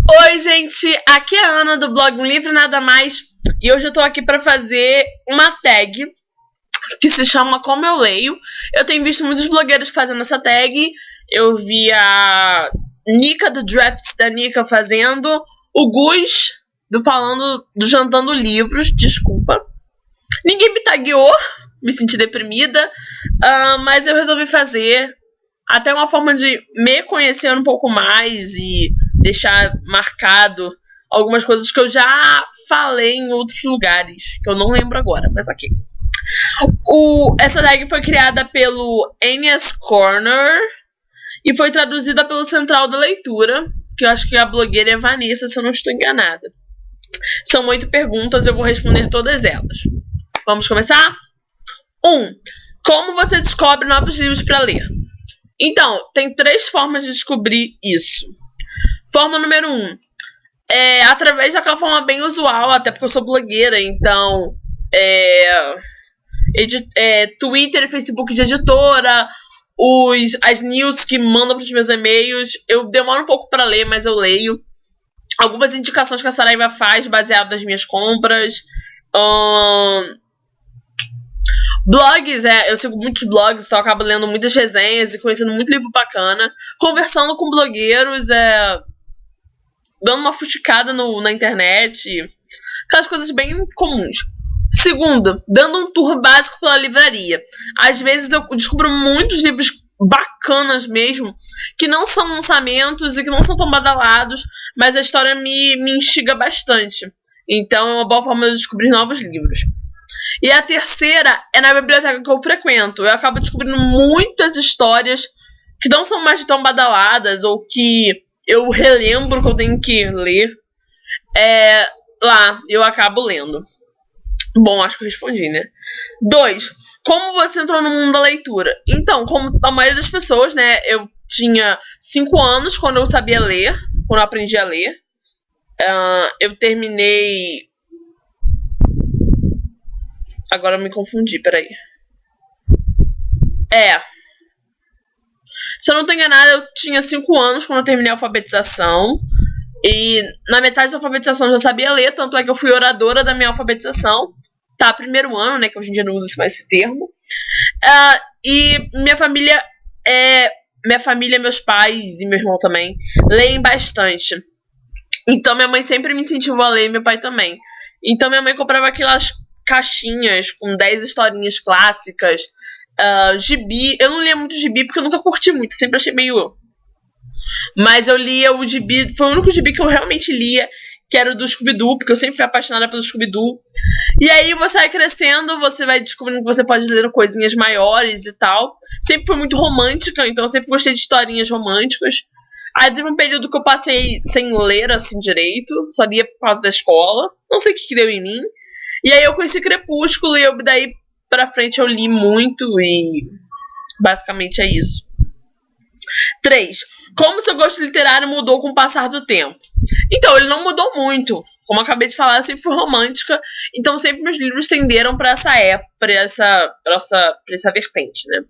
Oi, gente, aqui é a Ana do blog Um Livro Nada Mais e hoje eu tô aqui pra fazer uma tag que se chama Como Eu Leio. Eu tenho visto muitos blogueiros fazendo essa tag. Eu vi a Nika do Draft da Nika fazendo, o Gus do Jantando Livros, desculpa. Ninguém me tagueou, me senti deprimida, mas eu resolvi fazer. Até uma forma de me conhecer um pouco mais e deixar marcado algumas coisas que eu já falei em outros lugares, que eu não lembro agora, mas ok. Essa tag foi criada pelo Anya's Corner e foi traduzida pelo Central da Leitura, que eu acho que a blogueira é Vanessa, se eu não estou enganada. São 8 perguntas, eu vou responder todas elas. Vamos começar? 1. Como você descobre novos livros para ler? Então, tem 3 formas de descobrir isso. Forma número 1. Através daquela forma bem usual, até porque eu sou blogueira, então Twitter e Facebook de editora, as news que mandam para os meus e-mails. Eu demoro um pouco para ler, mas eu leio. Algumas indicações que a Saraiva faz baseadas nas minhas compras. Blogs, eu sigo muitos blogs, então eu acabo lendo muitas resenhas e conhecendo muito livro bacana. Conversando com blogueiros, dando uma fuxicada na internet. Aquelas coisas bem comuns. Segundo, dando um tour básico pela livraria. Às vezes eu descubro muitos livros bacanas mesmo, que não são lançamentos e que não são tão badalados, mas a história me instiga bastante. Então é uma boa forma de descobrir novos livros. E a terceira é na biblioteca que eu frequento. Eu acabo descobrindo muitas histórias que não são mais tão badaladas ou que eu relembro que eu tenho que ler. Lá eu acabo lendo. Bom, acho que eu respondi, né? 2. Como você entrou no mundo da leitura? Então, como a maioria das pessoas, né? Eu tinha 5 anos quando eu sabia ler, quando eu aprendi a ler. Eu terminei... Agora eu me confundi, peraí. Se eu não tô enganada, eu tinha 5 anos quando eu terminei a alfabetização. E na metade da alfabetização eu já sabia ler, tanto é que eu fui oradora da minha alfabetização. Tá, primeiro ano, né, que hoje em dia não uso mais esse termo. E minha família, meus pais e meu irmão também, leem bastante. Então minha mãe sempre me incentivou a ler e meu pai também. Então minha mãe comprava aquelas caixinhas com 10 historinhas clássicas, gibi. Eu não lia muito gibi porque eu nunca curti muito, sempre achei meio... Mas eu lia o gibi, foi o único gibi que eu realmente lia, que era o do Scooby-Doo, porque eu sempre fui apaixonada pelo Scooby-Doo. E aí você vai crescendo, você vai descobrindo que você pode ler coisinhas maiores e tal. Sempre fui muito romântica, então eu sempre gostei de historinhas românticas. Aí teve um período que eu passei sem ler assim direito, só lia por causa da escola, não sei o que deu em mim. E aí eu conheci Crepúsculo e daí pra frente eu li muito e basicamente é isso. 3. Como seu gosto literário mudou com o passar do tempo? Então, ele não mudou muito. Como eu acabei de falar, eu sempre fui romântica, então sempre meus livros tenderam pra essa época, pra essa vertente, né?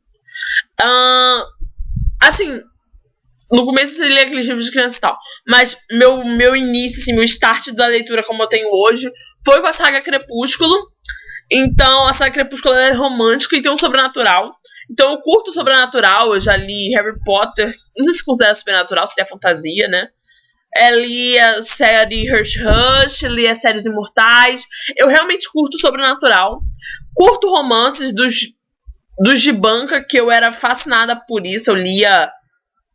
Assim, no começo eu lia aqueles livros de criança e tal, mas meu início, assim, meu start da leitura como eu tenho hoje foi com a saga Crepúsculo. Então, a saga Crepúsculo é romântica e tem um sobrenatural. Então, eu curto o sobrenatural. Eu já li Harry Potter. Não sei se considera sobrenatural, se é fantasia, né? Li a série Hush Hush, li a série Os Imortais. Eu realmente curto o sobrenatural. Curto romances dos de banca, que eu era fascinada por isso. Eu lia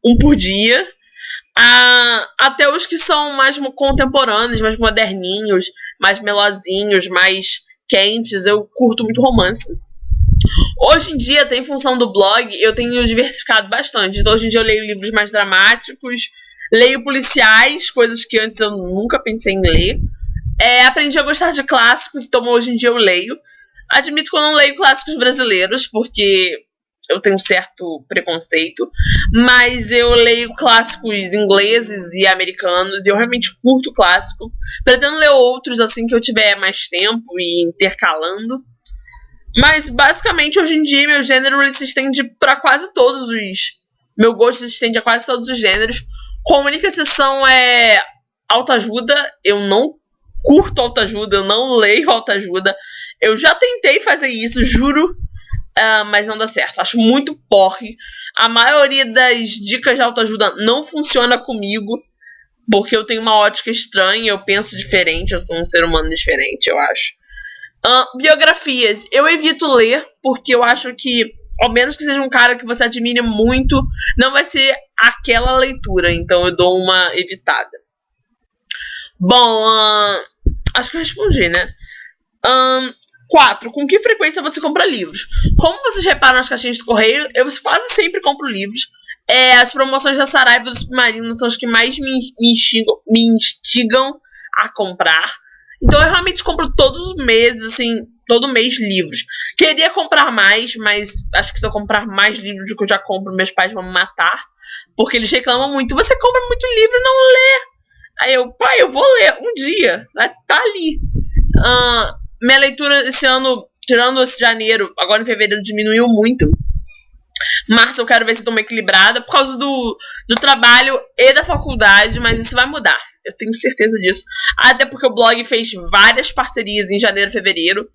um por dia. Até os que são mais contemporâneos, mais moderninhos, mais melosinhos, mais quentes. Eu curto muito romance. Hoje em dia, em função do blog, eu tenho diversificado bastante. Então, hoje em dia eu leio livros mais dramáticos, leio policiais, coisas que antes eu nunca pensei em ler. Aprendi a gostar de clássicos, então hoje em dia eu leio. Admito que eu não leio clássicos brasileiros, porque eu tenho um certo preconceito, mas eu leio clássicos ingleses e americanos, e eu realmente curto clássico. Pretendo ler outros assim que eu tiver mais tempo e intercalando. Mas basicamente hoje em dia meu gênero ele se estende para quase todos os... Meu gosto se estende a quase todos os gêneros. Com a única exceção é autoajuda, eu não curto autoajuda, eu não leio autoajuda. Eu já tentei fazer isso, juro, mas não dá certo. Acho muito porre. A maioria das dicas de autoajuda não funciona comigo, porque eu tenho uma ótica estranha, eu penso diferente, eu sou um ser humano diferente, eu acho. Biografias, eu evito ler, porque eu acho que, ao menos que seja um cara que você admire muito, não vai ser aquela leitura, então eu dou uma evitada. Bom, acho que eu respondi, né? 4. Com que frequência você compra livros? Como vocês reparam nas caixinhas de correio, eu quase sempre compro livros. As promoções da Saraiva e do Submarino são as que mais me instigam a comprar. Então eu realmente compro todos os meses, assim, todo mês livros. Queria comprar mais, mas acho que se eu comprar mais livros do que eu já compro, meus pais vão me matar. Porque eles reclamam muito, você compra muito livro e não lê. Aí eu, pai, eu vou ler um dia, tá ali. Minha leitura esse ano, tirando esse janeiro, agora em fevereiro diminuiu muito. Março eu quero ver se eu tô meio equilibrada por causa do trabalho e da faculdade, mas isso vai mudar. Eu tenho certeza disso. Até porque o blog fez várias parcerias em janeiro e fevereiro.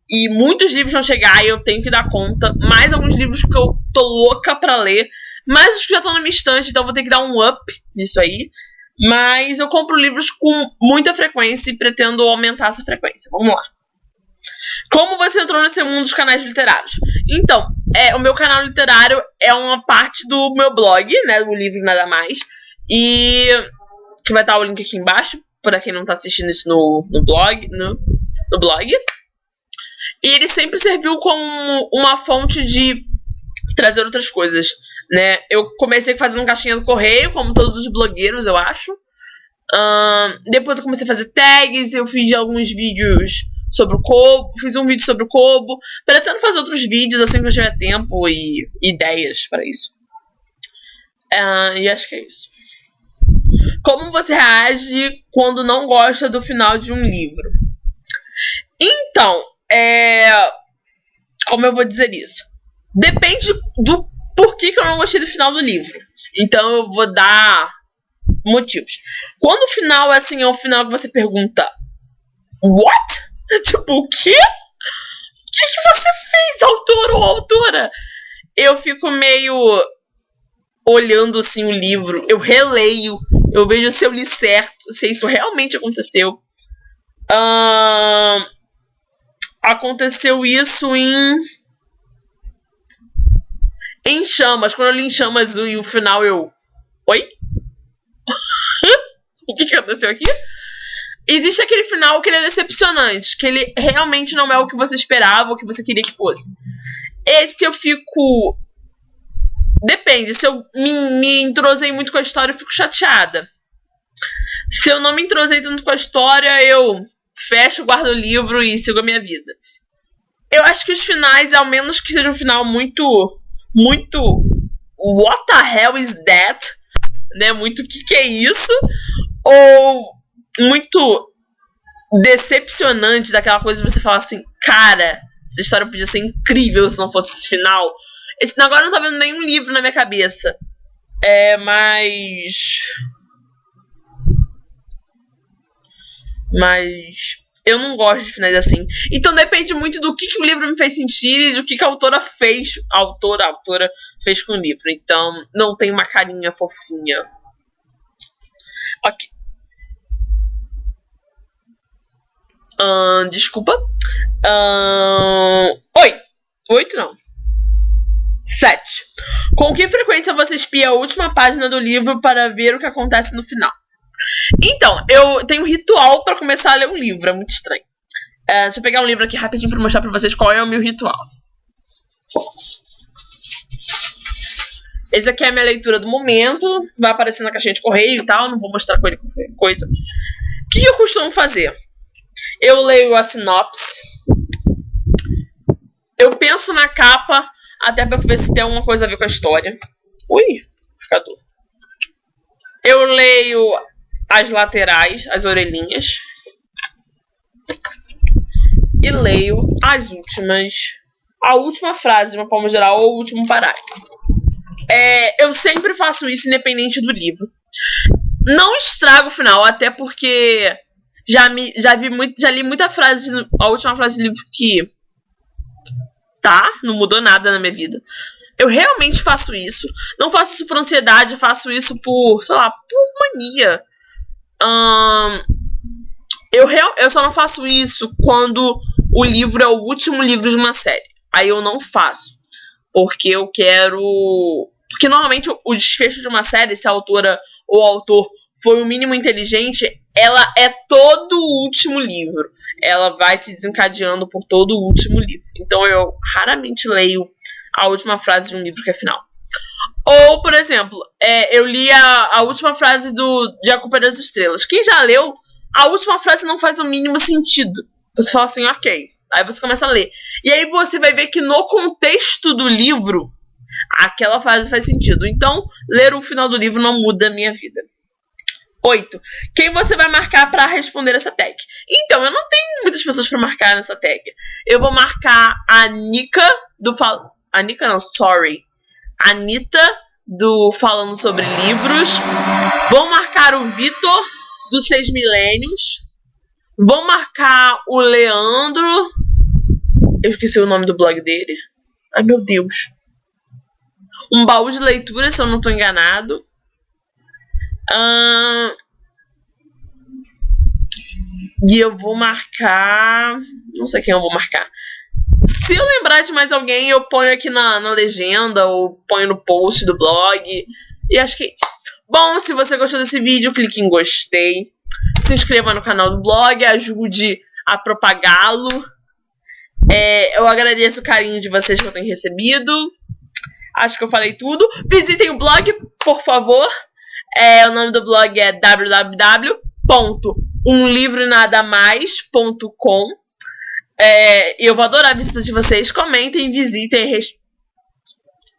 E muitos livros vão chegar e eu tenho que dar conta. Mais alguns livros que eu tô louca pra ler. Mais os que já estão na minha estante, então eu vou ter que dar um up nisso aí. Mas eu compro livros com muita frequência e pretendo aumentar essa frequência. Vamos lá. Como você entrou nesse mundo dos canais literários? Então, o meu canal literário é uma parte do meu blog, né? Do Livro Nada Mais. E que vai estar o link aqui embaixo, para quem não está assistindo isso no blog. No blog. E ele sempre serviu como uma fonte de trazer outras coisas, né? Eu comecei fazendo caixinha do correio, como todos os blogueiros, eu acho. Depois eu comecei a fazer tags, eu fiz alguns vídeos sobre o Kobo, fiz um vídeo sobre o Kobo, pretendo fazer outros vídeos assim que eu tiver tempo e ideias para isso. E acho que é isso. Como você reage quando não gosta do final de um livro? Então, como eu vou dizer isso? Depende do porquê que eu não gostei do final do livro. Então eu vou dar motivos. Quando o final é um final que você pergunta what? Tipo, o quê? O que você fez, autor ou autora? Eu fico meio olhando assim o livro, eu releio, eu vejo se eu li certo, se isso realmente aconteceu. Aconteceu isso em Chamas. Quando eu li em Chamas e o final eu... Oi? O que aconteceu aqui? Existe aquele final que ele é decepcionante, que ele realmente não é o que você esperava, o que você queria que fosse. Esse eu fico... Depende, se eu me entrosei muito com a história, eu fico chateada. Se eu não me entrosei tanto com a história, eu fecho, guardo o livro e sigo a minha vida. Eu acho que os finais, ao menos que seja um final muito what the hell is that? Né? Muito o que é isso? Ou muito decepcionante, daquela coisa de você falar assim, cara, essa história podia ser incrível se não fosse esse final. Agora eu não tô vendo nenhum livro na minha cabeça. Mas eu não gosto de finais assim. Então depende muito do que o livro me fez sentir e do que a autora fez. A autora fez com o livro. Então não tem uma carinha fofinha. Ok. Desculpa. 8 não. 7. Com que frequência você espia a última página do livro para ver o que acontece no final? Então, eu tenho um ritual para começar a ler um livro. É muito estranho. Deixa eu pegar um livro aqui rapidinho para mostrar para vocês qual é o meu ritual. Esse aqui é a minha leitura do momento. Vai aparecer na caixinha de correio e tal. Não vou mostrar qualquer coisa. O que eu costumo fazer? Eu leio a sinopse. Eu penso na capa, até pra ver se tem alguma coisa a ver com a história. Ui, ficador. Eu leio as laterais, as orelhinhas. E leio as últimas... A última frase de uma forma geral ou o último parágrafo. Eu sempre faço isso independente do livro. Não estrago o final, até porque já li muita frase, a última frase do livro que não mudou nada na minha vida. Eu realmente faço isso. Não faço isso por ansiedade, faço isso por, sei lá, por mania. Eu só não faço isso quando o livro é o último livro de uma série. Aí eu não faço. Porque eu quero... Porque normalmente o desfecho de uma série, se a autora ou o autor foi o mínimo inteligente, ela é todo o último livro. Ela vai se desencadeando por todo o último livro. Então eu raramente leio a última frase de um livro que é final. Ou, por exemplo, eu li a última frase de A Culpa é das Estrelas. Quem já leu, a última frase não faz o mínimo sentido. Você fala assim, ok. Aí você começa a ler. E aí você vai ver que no contexto do livro, aquela frase faz sentido. Então, ler o final do livro não muda a minha vida. 8. Quem você vai marcar para responder essa tag? Então, eu não tenho muitas pessoas para marcar nessa tag. Eu vou marcar a Nika do... A Nika não, sorry. A Anitta do Falando Sobre Livros. Vou marcar o Vitor dos 6 Milênios. Vou marcar o Leandro. Eu esqueci o nome do blog dele. Ai, meu Deus. Um Baú de Leitura, se eu não estou enganado. E eu vou marcar... Não sei quem eu vou marcar. Se eu lembrar de mais alguém, eu ponho aqui na legenda ou ponho no post do blog. E acho que... Bom, se você gostou desse vídeo, clique em gostei. Se inscreva no canal do blog, ajude a propagá-lo. Eu agradeço o carinho de vocês que eu tenho recebido. Acho que eu falei tudo. Visitem o blog, por favor. O nome do blog é www.umlivronadamais.com. Eu vou adorar a visita de vocês. Comentem, visitem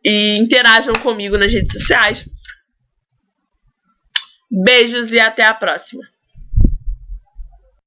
e interajam comigo nas redes sociais. Beijos e até a próxima.